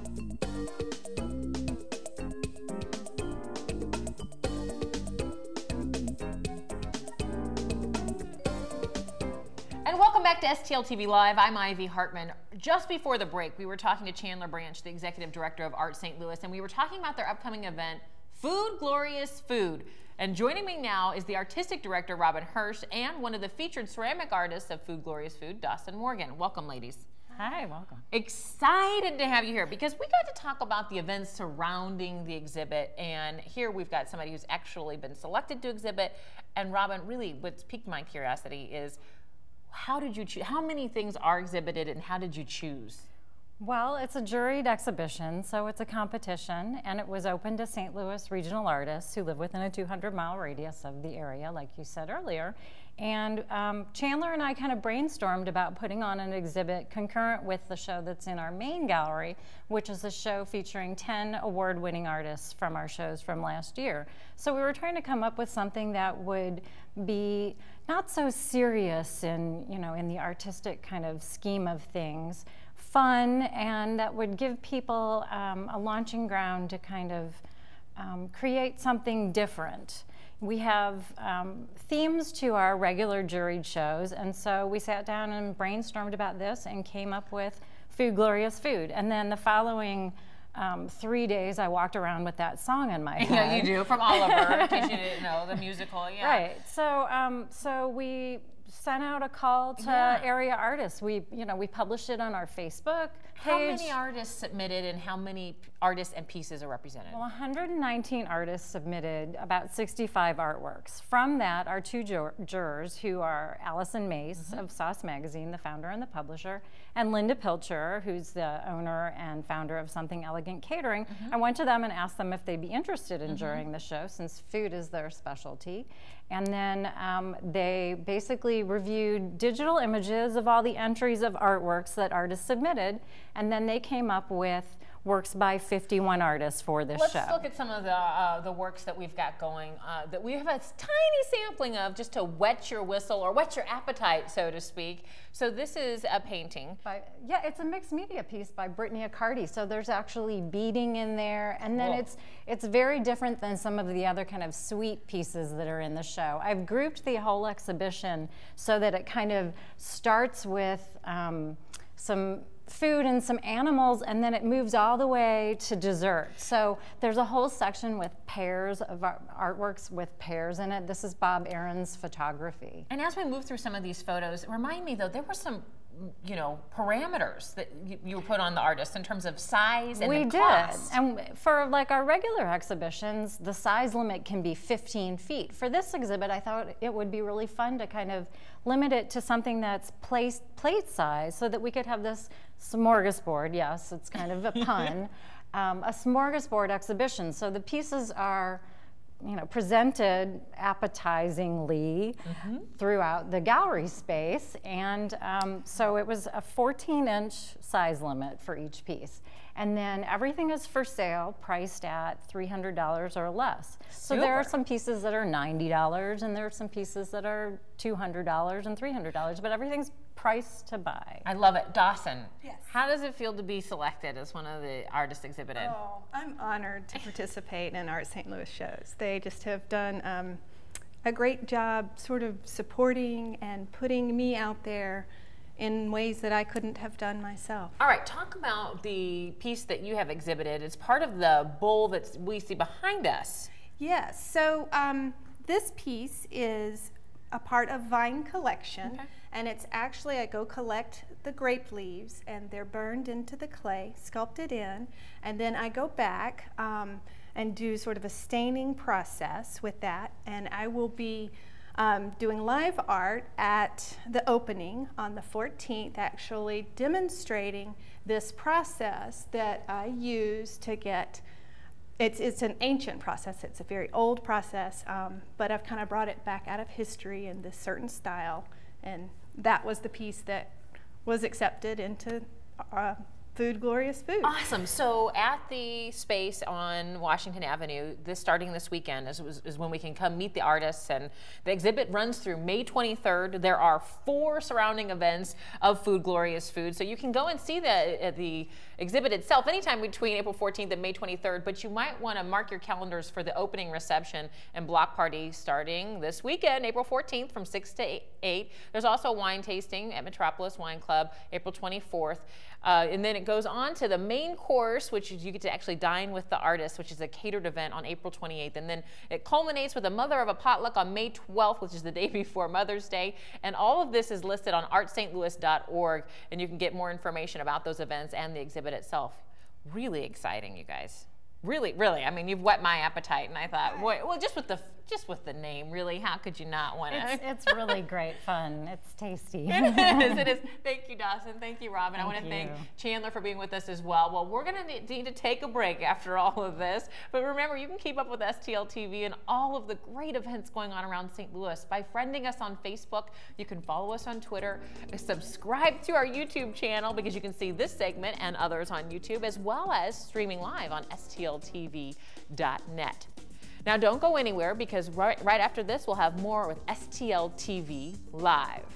And welcome back to STL TV Live. I'm Ivy Hartman. Just before the break, we were talking to Chandler Branch, the Executive Director of Art St. Louis, and we were talking about their upcoming event, Food Glorious Food. And joining me now is the Artistic Director, Robin Hirsch, and one of the featured ceramic artists of Food Glorious Food, Dawson Morgan. Welcome, ladies. Hi, welcome. Excited to have you here because we got to talk about the events surrounding the exhibit, and here we've got somebody who's actually been selected to exhibit. And Robin, really what's piqued my curiosity is, how did you choose? How many things are exhibited and how did you choose? Well, it's a juried exhibition, so it's a competition, and it was open to St. Louis regional artists who live within a 200-mile radius of the area, like you said earlier. And Chandler and I kind of brainstormed about putting on an exhibit concurrent with the show that's in our main gallery, which is a show featuring 10 award-winning artists from our shows from last year. So we were trying to come up with something that would be not so serious in, in the artistic kind of scheme of things, fun, and that would give people a launching ground to kind of create something different. We have themes to our regular juried shows, and so we sat down and brainstormed about this and came up with Food Glorious Food. And then the following 3 days, I walked around with that song in my head. Yeah, you do, from Oliver, in case you didn't know, the musical, yeah. Right, so we sent out a call to area artists. We published it on our Facebook page. How many artists submitted and how many artists and pieces are represented? Well, 119 artists submitted about 65 artworks. From that, our two jurors, who are Allison Mace of Sauce Magazine, the founder and the publisher, and Linda Pilcher, who's the owner and founder of Something Elegant Catering. I went to them and asked them if they'd be interested in jurying the show, since food is their specialty. And then they basically reviewed digital images of all the entries of artworks that artists submitted, and then they came up with works by 51 artists for this show. Let's look at some of the works that we've got going, that we have a tiny sampling of, just to whet your whistle or whet your appetite, so to speak. So this is a painting. Yeah, it's a mixed media piece by Brittany Accardi. So there's actually beading in there, and then it's very different than some of the other kind of sweet pieces that are in the show. I've grouped the whole exhibition so that it kind of starts with some food and some animals, and then it moves all the way to dessert. So there's a whole section with pairs of artworks with pairs in it. This is Bob Aaron's photography. And as we move through some of these photos, remind me though, there were some parameters that you put on the artist in terms of size and cost. And for like our regular exhibitions, the size limit can be 15 feet. For this exhibit, I thought it would be really fun to kind of limit it to something that's plate size, so that we could have this smorgasbord, yes, it's kind of a pun, a smorgasbord exhibition. So the pieces are presented appetizingly throughout the gallery space, and so it was a 14-inch size limit for each piece. And then everything is for sale, priced at $300 or less. So there are some pieces that are $90, and there are some pieces that are $200 and $300, but everything's priced to buy. I love it. Dawson, yes. How does it feel to be selected as one of the artists exhibited? Oh, I'm honored to participate in Art St. Louis shows. They just have done a great job sort of supporting and putting me out there in ways that I couldn't have done myself. All right, talk about the piece that you have exhibited. It's part of the bowl that we see behind us. Yes, so this piece is a part of Vine collection, and it's actually, I go collect the grape leaves, and they're burned into the clay, sculpted in, and then I go back and do sort of a staining process with that, and I will be doing live art at the opening on the 14th, actually demonstrating this process that I use to get, it's an ancient process, it's a very old process, but I've kind of brought it back out of history in this certain style, and that was the piece that was accepted into Food, glorious food. Awesome. So at the space on Washington Avenue, starting this weekend is when we can come meet the artists, and the exhibit runs through May 23rd. There are 4 surrounding events of Food, Glorious Food. So you can go and see the exhibit itself anytime between April 14th and May 23rd, but you might want to mark your calendars for the opening reception and block party starting this weekend, April 14th from 6 to 8. There's also wine tasting at Metropolis Wine Club, April 24th. And then it goes on to the main course, which is you get to actually dine with the artists, which is a catered event on April 28th. And then it culminates with a mother of a potluck on May 12th, which is the day before Mother's Day. And all of this is listed on artstlouis.org, and you can get more information about those events and the exhibit itself. Really exciting, you guys. Really, really. I mean, you've whet my appetite, and I thought, well, just with the name, really, how could you not want to? It's really great fun. It's tasty. It is. It is. Thank you, Dawson. Thank you, Robin. I want to Thank thank you. Chandler for being with us as well. Well, we're going to need to take a break after all of this. But remember, you can keep up with STL TV and all of the great events going on around St. Louis by friending us on Facebook. You can follow us on Twitter. Subscribe to our YouTube channel because you can see this segment and others on YouTube, as well as streaming live on stltv.net. Now, don't go anywhere, because right after this, we'll have more with STL TV Live.